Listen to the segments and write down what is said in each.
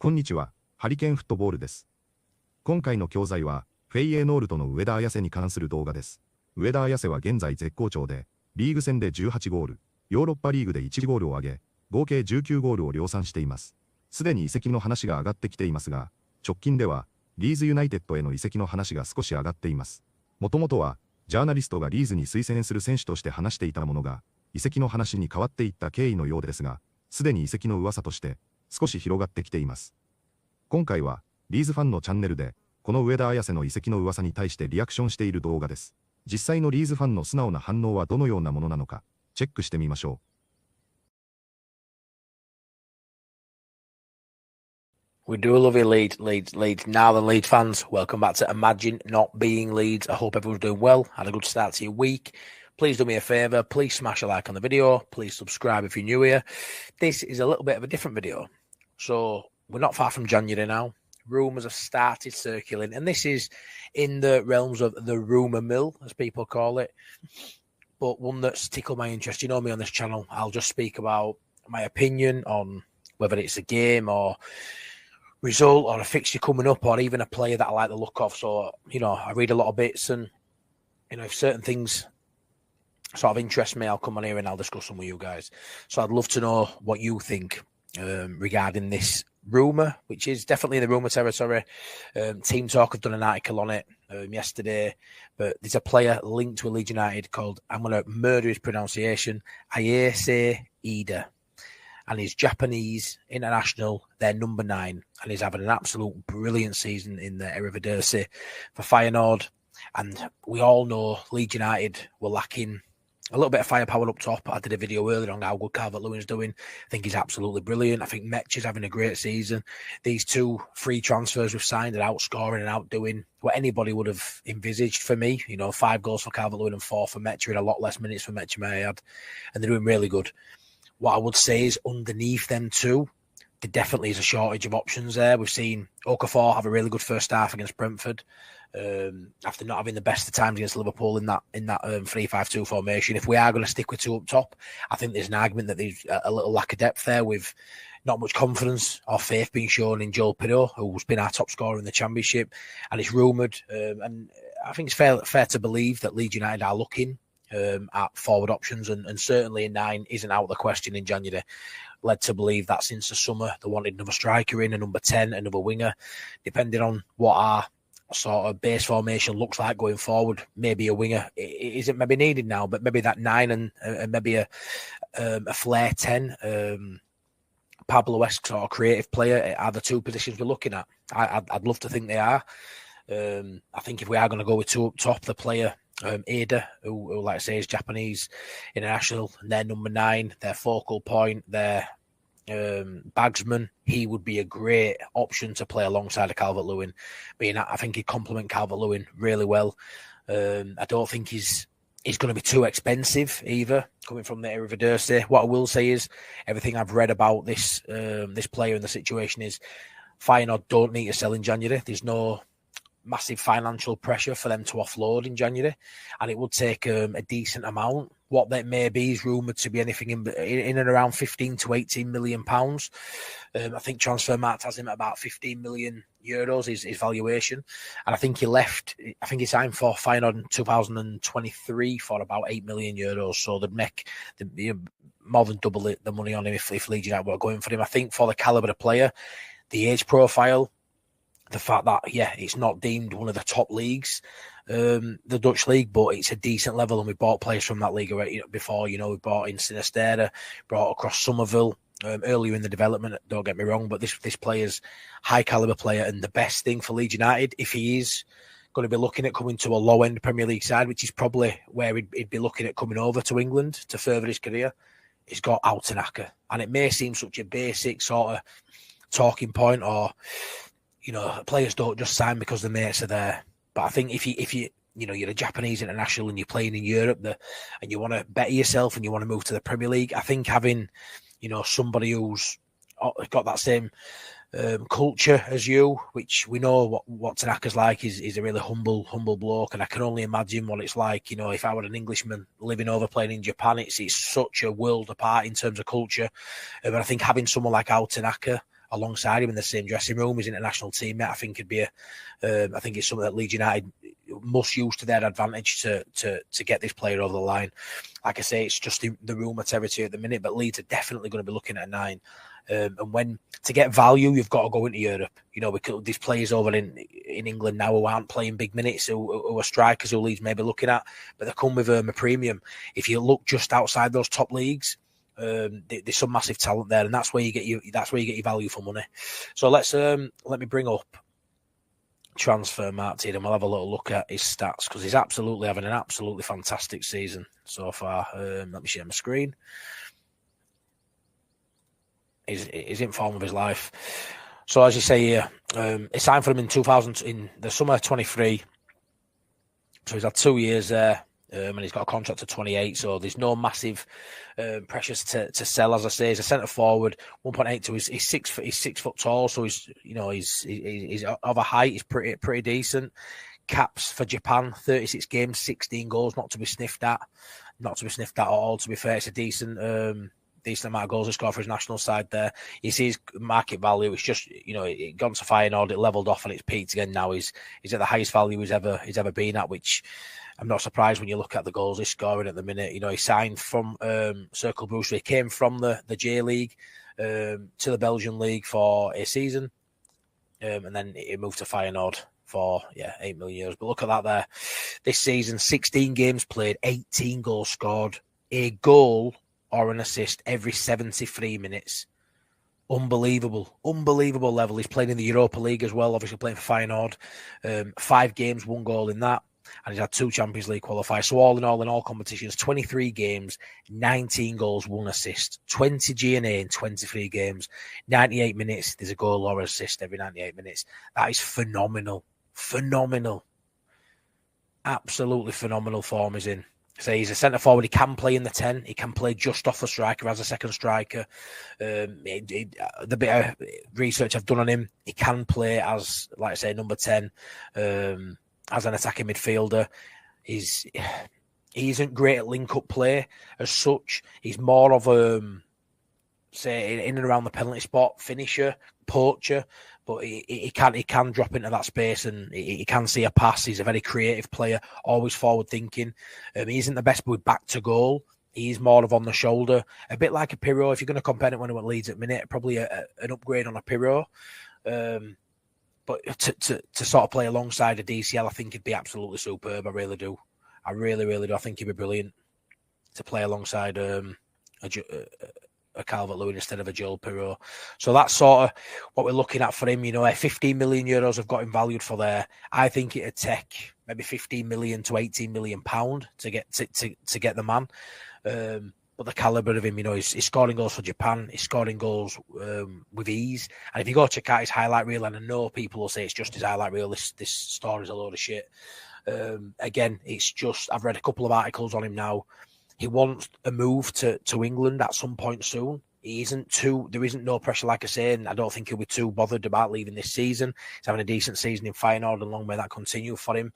こんにちは、ハリケーンフットボールです。今回の教材は、フェイエーノールとの上田綺世に関する動画です。上田綺世は現在絶好調で、リーグ戦で18ゴール、ヨーロッパリーグで1ゴールを挙げ、合計19ゴールを量産しています。すでに移籍の話が上がってきていますが、直近では、リーズユナイテッドへの移籍の話が少し上がっています。もともとは、ジャーナリストがリーズに推薦する選手として話していたものが、移籍の話に変わっていった経緯のようですが、すでに移籍の噂として、少し広がってきています。今回は、リーズファンのチャンネルで、この上田綺世の移籍の噂に対してリアクションしている動画です。実際のリーズファンの素直な反応はどのようなものなのか、チェックしてみましょう。We do love you, Leeds. Now then, Leeds fans, welcome back to Imagine Not Being Leeds. I hope everyone's doing well, had a good start to your week. Please do me a favour, please smash a like on the video, please subscribe if you're new here. This is a little bit of a different video. So, we're not far from January now. Rumours have started circulating, and this is in the realms of the rumour mill, as people call it, but one that's tickled my interest. You know me on this channel, I'll just speak about my opinion on whether it's a game or result or a fixture coming up or even a player that I like the look of. So, you know, I read a lot of bits, and, you know, if certain things sort of interest me, I'll come on here and I'll discuss them with you guys. So I'd love to know what you think regarding this rumour, which is definitely in the rumour territory. Team Talk have done an article on it yesterday, but there's a player linked to a Leeds United called, I'm going to murder his pronunciation, Ayase Ueda, and he's Japanese international, they're number 9, and he's having an absolute brilliant season in the Eredivisie for Feyenoord. And we all know Leeds United were lacking a little bit of firepower up top. I did a video earlier on how good Calvert-Lewin's doing. I think he's absolutely brilliant. I think Metch is having a great season. These 2 free transfers we've signed are outscoring and outdoing what anybody would have envisaged for me. You know, 5 goals for Calvert-Lewin and 4 for Metch, in a lot less minutes for Metch than I had. And they're doing really good. What I would say is underneath them 2, there definitely is a shortage of options there. We've seen Okafor have a really good first half against Brentford. After not having the best of times against Liverpool in that 3-5-2 formation. If we are going to stick with 2 up top, I think there's an argument that there's a little lack of depth there, with not much confidence or faith being shown in Joel Pirot, who's been our top scorer in the Championship, and it's rumoured, and I think it's fair to believe that Leeds United are looking at forward options, and certainly a 9 isn't out of the question in January. Led to believe that since the summer they wanted another striker in, a number 10, another winger, depending on what our sort of base formation looks like going forward. Maybe a winger isn't maybe needed now, but maybe that 9 and maybe a flair 10, Pablo-esque sort of creative player are the 2 positions we're looking at. I'd love to think they are. I think if we are going to go with 2 up top, the player Ueda, who like I say is Japanese international, and their number 9, their focal point, their bagsman, he would be a great option to play alongside of Calvert-Lewin. I think he'd complement Calvert-Lewin really well. I don't think he's going to be too expensive either, coming from the Eredivisie. What I will say is, everything I've read about this player and the situation is, Feyenoord don't need to sell in January. There's no massive financial pressure for them to offload in January, and it would take a decent amount. What that may be is rumoured to be anything in and around 15 to 18 million pounds. I think Transfermarkt has him at about 15 million euros, his valuation. And I think he signed for Feyenoord in 2023 for about 8 million euros. So they'd make more than double the money on him if Leeds United were going for him. I think for the calibre of player, the age profile, the fact that, it's not deemed one of the top leagues, the Dutch league, but it's a decent level, and we bought players from that league before. You know, we bought in Sinisterra, brought across Somerville earlier in the development, don't get me wrong, but this player's high calibre player, and the best thing for Leeds United, if he is going to be looking at coming to a low-end Premier League side, which is probably where he'd be looking at coming over to England to further his career, he's got Altenacker. And it may seem such a basic sort of talking point, or, you know, players don't just sign because the mates are there. But I think if you're a Japanese international and you're playing in Europe, and you want to better yourself and you want to move to the Premier League, I think having, you know, somebody who's got that same culture as you, which we know what Tanaka's like, is a really humble bloke, and I can only imagine what it's like, you know, if I were an Englishman living over playing in Japan. It's such a world apart in terms of culture, but I think having someone like Tanaka alongside him in the same dressing room, his international teammate. I think it'd be I think it's something that Leeds United must use to their advantage to get this player over the line. Like I say, it's just the rumour territory at the minute, but Leeds are definitely going to be looking at a 9. And when to get value, you've got to go into Europe. You know, because these players over in England now who aren't playing big minutes, who are strikers who Leeds may be looking at, but they come with a premium. If you look just outside those top leagues, there's some massive talent there, and that's where you get your value for money. So let me bring up transfer market and we'll have a little look at his stats, because he's absolutely having an absolutely fantastic season so far. Let me share my screen. He's in form of his life. So as you say here, he signed for him in the summer of 23. So he's had 2 years there, and he's got a contract to 28. So there's no massive pressures to sell. As I say, he's a centre forward, 1.82. He's 6 foot tall, so he's of a height. He's pretty decent. Caps for Japan, 36 games, 16 goals, not to be sniffed at all. To be fair, it's a decent amount of goals he scored for his national side there. You see his market value. It's just, it gone to Feyenoord, it levelled off and it's peaked again now. He's at the highest value he's ever been at, which I'm not surprised when you look at the goals he's scoring at the minute. He signed from Cercle Bruges. He came from the J League to the Belgian League for a season, and then he moved to Feyenoord for 8 million euros. But look at that there. This season, 16 games played, 18 goals scored, a goal or an assist every 73 minutes. Unbelievable level. He's playing in the Europa League as well, obviously playing for Feyenoord. 5 games, 1 goal in that. And he's had 2 Champions League qualifiers. So all in all competitions, 23 games, 19 goals, 1 assist, 20 GNA in 23 games, 98 minutes. There's a goal or assist every 98 minutes. That is phenomenal. Absolutely phenomenal form he's in. So he's a centre forward. He can play in the 10. He can play just off the striker as a second striker. The bit of research I've done on him, he can play as, like I say, number 10, as an attacking midfielder. He isn't great at link-up play as such. He's more of say, in and around the penalty spot, finisher, poacher. But he can drop into that space and he can see a pass. He's a very creative player, always forward thinking. He isn't the best with back to goal. He's more of on the shoulder, a bit like a Pirro. If you're going to compare it when he went Leeds at the minute, probably an upgrade on a Pirro. But to sort of play alongside a DCL, I think he'd be absolutely superb. I really do. I really do. I think he'd be brilliant to play alongside a Calvert-Lewin instead of a Joel Pirro. So that's sort of what we're looking at for him. 15 million euros have got him valued for there. I think it'd take maybe 15 million to 18 million pound to get the man. But the calibre of him, he's scoring goals for Japan. He's scoring goals with ease. And if you go check out his highlight reel, and I know people will say it's just his highlight reel, this story's a load of shit. Again, it's just, I've read a couple of articles on him now. He wants a move to England at some point soon. There isn't no pressure, like I say, and I don't think he'll be too bothered about leaving this season. He's having a decent season in Feyenoord, and long may that continue for him.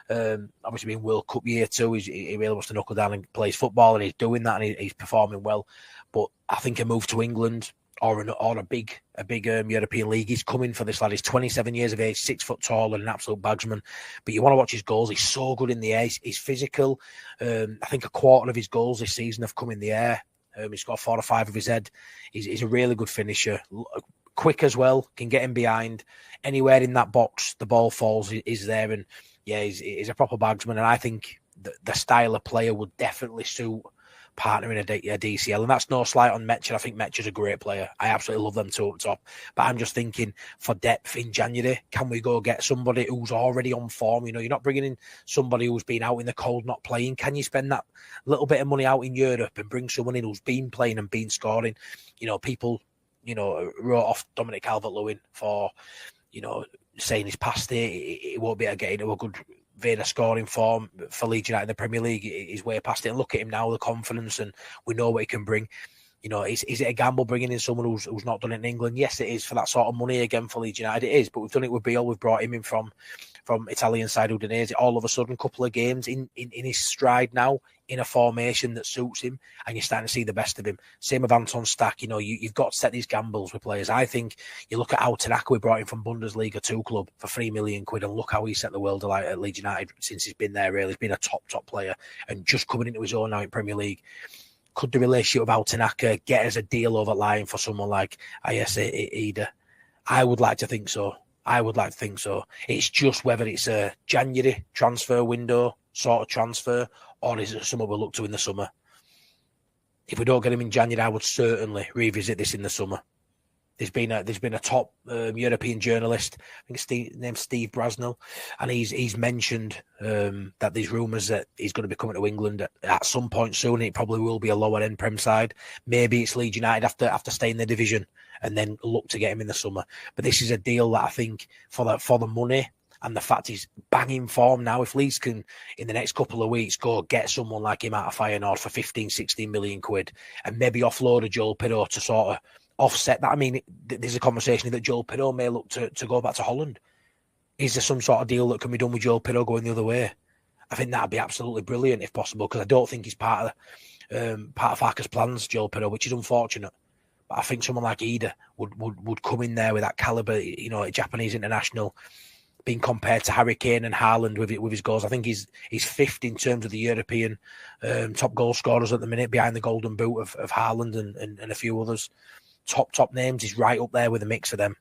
Obviously, being World Cup year too, he really wants to knuckle down and play his football, and he's doing that, and he's performing well. But I think a move to England or a big European league, he's coming for this lad. He's 27 years of age, 6 foot tall, and an absolute bagsman. But you want to watch his goals. He's so good in the air. He's physical. I think a quarter of his goals this season have come in the air. He's got 4 or 5 of his head. He's a really good finisher. Quick as well. Can get him behind. Anywhere in that box, the ball falls, is there. And yeah, he's a proper bagsman. And I think the style of player would definitely suit partnering a DCL. And that's no slight on Metcher. I think Metcher's a great player. I absolutely love them two up top. But I'm just thinking, for depth in January, can we go get somebody who's already on form? You're not bringing in somebody who's been out in the cold not playing. Can you spend that little bit of money out in Europe and bring someone in who's been playing and been scoring? People wrote off Dominic Calvert-Lewin for saying he's past it. He won't be able to get into a good vein of scoring form for Leeds United in the Premier League. He's way past it. And look at him now, the confidence, and we know what he can bring. Is it a gamble bringing in someone who's not done it in England? Yes, it is, for that sort of money again for Leeds United. It is, but we've done it with Beale. We've brought him in from from Italian side Udinese, all of a sudden, couple of games in his stride now, in a formation that suits him, and you're starting to see the best of him. Same with Anton Stack. You've got to set these gambles with players. I think you look at how Tanaka, we brought him from Bundesliga 2 club for £3 million, and look how he set the world alight at Leeds United since he's been there, really. He's been a top player, and just coming into his own now in Premier League. Could the relationship with Tanaka get us a deal over line for someone like Ayase, Ueda? I would like to think so. It's just whether it's a January transfer window sort of transfer, or is it something we'll look to in the summer? If we don't get him in January, I would certainly revisit this in the summer. There's been a top European journalist, I think named Steve Brasnell, and he's mentioned that there's rumours that he's going to be coming to England at some point soon. It probably will be a lower end Prem side. Maybe it's Leeds United after staying in the division, and then look to get him in the summer. But this is a deal that I think for the money and the fact he's banging form now, if Leeds can in the next couple of weeks go get someone like him out of Feyenoord for 15-16 million quid, and maybe offload a Joel Pirro to sort of offset that. I mean, there's a conversation that Joel Pirro may look to go back to Holland. Is there some sort of deal that can be done with Joel Pirro going the other way? I think that'd be absolutely brilliant if possible, because I don't think he's part of Farke's plans, Joel Pirro, which is unfortunate. But I think someone like Ueda would come in there with that caliber, a Japanese international, being compared to Harry Kane and Haaland with his goals. I think he's fifth in terms of the European top goal scorers at the minute, behind the golden boot of Haaland and a few others. Top names. He's right up there with a mix of them.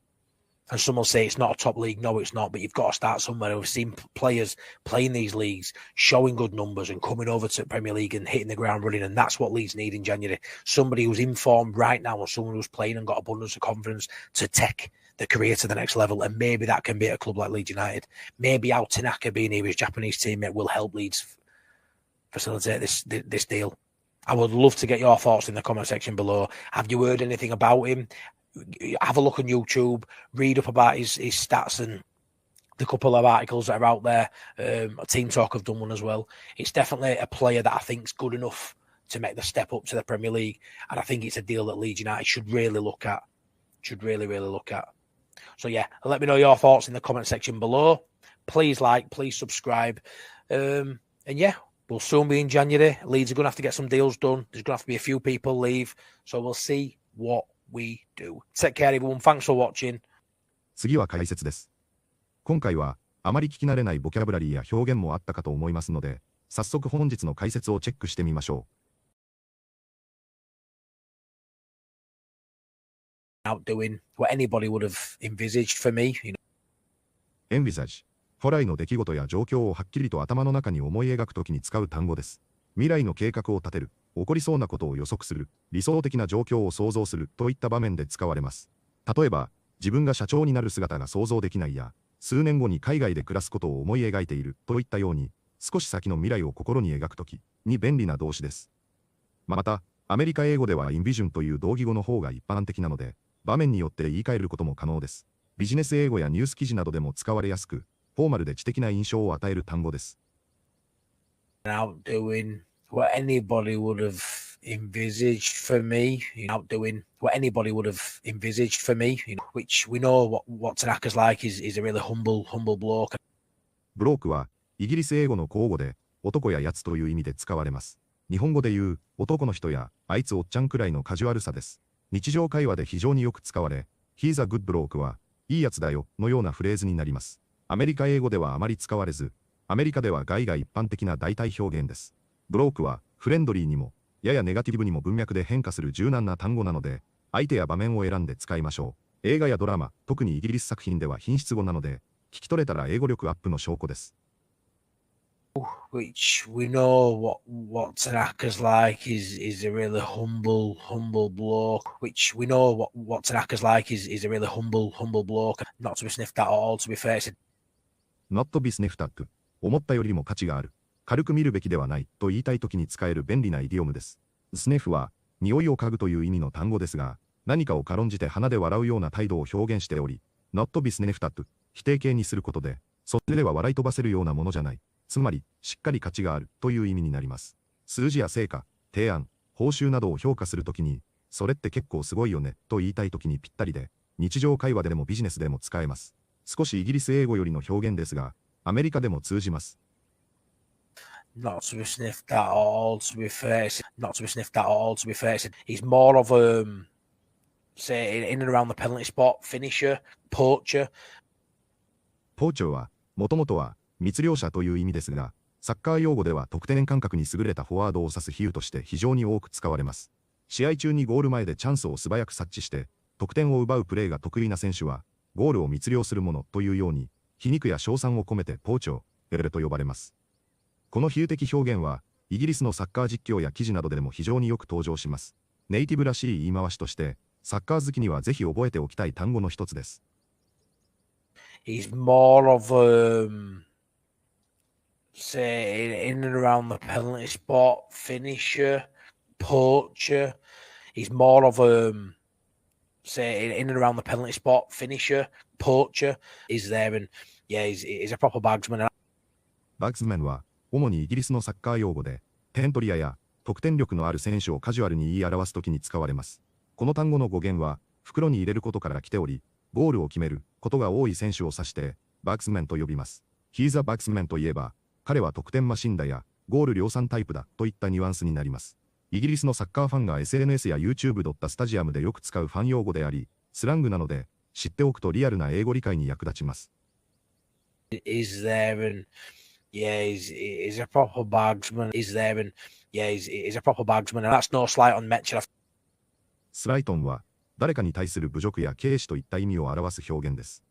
And some will say it's not a top league. No, it's not. But you've got to start somewhere. We've seen players playing these leagues, showing good numbers and coming over to the Premier League and hitting the ground running. And that's what Leeds need in January. Somebody who's in form right now, or someone who's playing and got abundance of confidence to take the career to the next level. And maybe that can be at a club like Leeds United. Maybe Ao Tanaka being here, his Japanese teammate, will help Leeds facilitate this deal. I would love to get your thoughts in the comment section below. Have you heard anything about him? Have a look on YouTube, read up about his stats and the couple of articles that are out there. Team Talk have done one as well. It's definitely a player that I think is good enough to make the step up to the Premier League. And I think it's a deal that Leeds United should really look at. Really look at. So yeah, let me know your thoughts in the comment section below. Please like, please subscribe. And yeah, we'll soon be in January. Leeds are going to have to get some deals done. There's going to have to be a few people leave. So we'll see what we do. Take care, everyone. Thanks for watching. 次は解説です。今回はあまり聞き慣れないボキャブラリーや表現もあったかと思いますので、早速本日の解説をチェックしてみましょう。Outdoing what anybody would have envisaged for me. Envisage。古来の出来事や状況をはっきりと頭の中に思い描くときに使う単語です。未来の計画を立てる、起こりそうなことを予測する、理想的な状況を想像するといった場面で使われます。例えば、自分が社長になる姿が想像できないや、数年後に海外で暮らすことを思い描いているといったように、少し先の未来を心に描くときに便利な動詞です。また、アメリカ英語では Envision という同義語の方が一般的なので、場面によって言い換えることも可能です。ビジネス英語やニュース記事などでも使われやすく、フォーマルで知的な印象を与える単語です。Outdoing what anybody would have envisaged for me, outdoing what anybody would have envisaged for me, which we know what Tanaka's like is a really humble bloke. ブロークはイギリス英語の口語で男ややつという意味で使われます。日本語で言う男の人やあいつおっちゃんくらいのカジュアルさです。日常会話で非常によく使われ、He's a good bloke はいいやつだよのようなフレーズになります。アメリカ英語ではあまり使われず、アメリカでは概が一般的な代替表現です。ブロークはフレンドリーにも、ややネガティブにも文脈で変化する柔軟な単語なので、相手や場面を選んで使いましょう。映画やドラマ、特にイギリス作品では品質語なので、聞き取れたら英語力アップの証拠です。Which we know what Tanaka's like is a really humble bloke. Which we know what Tanaka's like is a really humble bloke. Not to be sniffed at all, to be fair. Not to be sniffed at. 思ったよりも価値がある。軽く見るべきではないと言いたいときに使える便利なイディオムです。スネフは匂いを嗅ぐという意味の単語ですが、何かを軽んじて鼻で笑うような態度を表現しており、not be sniffed at 否定形にすることで、それでは笑い飛ばせるようなものじゃない。つまり、しっかり価値があるという意味になります。数字や成果、提案、報酬などを評価するときに、それって結構すごいよねと言いたいときにぴったりで、日常会話でもビジネスでも使えます。少しイギリス英語よりの表現ですが、アメリカでも通じます。Not to be sniffed at all, to be fair. Not to be sniffed at all, to be fair. He's more of say, in and around the penalty spot, finisher, poacher. ポーチャーは、もともとは密漁者という意味ですが、サッカー用語では得点感覚に優れたフォワードを指す比喩として非常に多く使われます。試合中にゴール前でチャンスを素早く察知して、得点を奪うプレーが得意な選手は、ゴールを密漁するものというように、皮肉や称賛を込めてポーチャーと呼ばれます。この比喩的表現は、イギリスのサッカー実況や記事などでも非常によく登場します。ネイティブらしい言い回しとして、サッカー好きにはぜひ覚えておきたい単語の一つです。He's more of say in and around the penalty spot, finisher, poacher. He's more of say in and around the penalty spot, finisher, poacher. Is there and yeah, he's a proper bagsman. バグズマンは主にイギリスのサッカー用語で、点取り屋や得点力のある選手をカジュアルに言い表すときに使われます。この単語の語源は袋に入れることから来ており、ゴールを決めることが多い選手を指して、バグズマンと呼びます。He's a bagsmanといえば、彼は得点マシンだや、ゴール量産タイプだといったニュアンスになります。イギリスのサッカーファンが SNS や YouTube スタジアムでよく使うファン用語であり、スラングなので、知っておくとリアルな英語理解に役立ちます。Is there and yeah, he's a proper bagsman. Is there and yeah, he's a proper bagsman, and that's no slight on Metcalf. スライトンは、誰かに対する侮辱や軽視といった意味を表す表現です。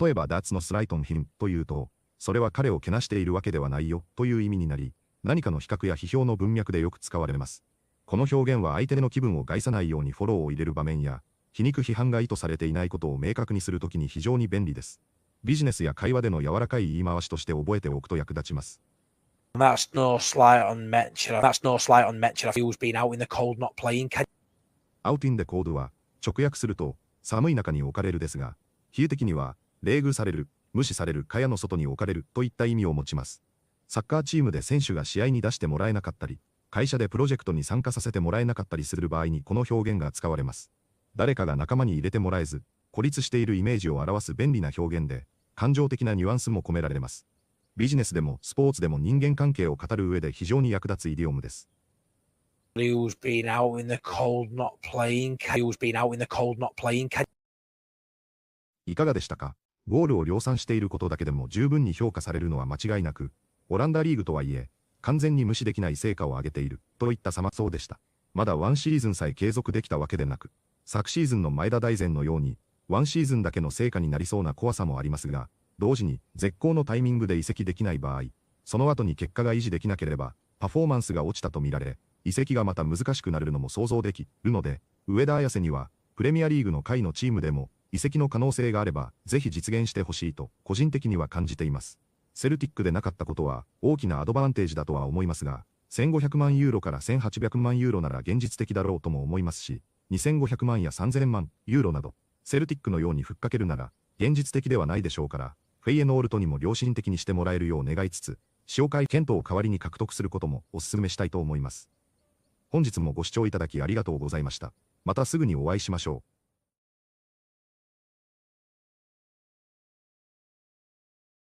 例えば、That'sのスライトン him というと、それは彼をけなしているわけではないよという意味になり、何かの比較や批評の文脈でよく使われます。この表現は相手の気分を害さないようにフォローを入れる場面や、皮肉批判が意図されていないことを明確にするときに非常に便利です。ビジネスや会話での柔らかい言い回しとして覚えておくと役立ちます。That's no slight on Metcalf. That's no slight on Metcalf. Who's been out in the cold not playing. Out in the cold は、直訳すると、寒い中に置かれるですが、比喩的には、冷遇される、無視される、蚊帳の外に置かれるといった意味を持ちます。サッカーチームで選手が試合に出してもらえなかったり、会社でプロジェクトに参加させてもらえなかったりする場合にこの表現が使われます。誰かが仲間に入れてもらえず、孤立しているイメージを表す便利な表現で、感情的なニュアンスも込められます。ビジネスでもスポーツでも人間関係を語る上で非常に役立つイディオムです。Who's been out in the cold not playing. Who's been out in the cold not playing. いかがでしたか？ゴールを量産していることだけでも十分に評価されるのは間違いなく、オランダリーグとはいえ、完全に無視できない成果を上げているといったそうでした。まだワンシーズンさえ継続できたわけでなく、昨シーズンの前田大然のように、ワンシーズンだけの成果になりそうな怖さもありますが、同時に絶好のタイミングで移籍できない場合、その後に結果が維持できなければ、パフォーマンスが落ちたとみられ、移籍がまた難しくなるのも想像できるので、上田綺世には、プレミアリーグの下位のチームでも、移籍の可能性があれば、ぜひ実現してほしいと、個人的には感じています。セルティックでなかったことは、大きなアドバンテージだとは思いますが、1500万ユーロから1800万ユーロなら現実的だろうとも思いますし、2500万や3000万ユーロなど、セルティックのようにふっかけるなら、現実的ではないでしょうから、フェイエノールトにも良心的にしてもらえるよう願いつつ、使用権検討を代わりに獲得することもお勧めしたいと思います。本日もご視聴いただきありがとうございました。またすぐにお会いしましょう。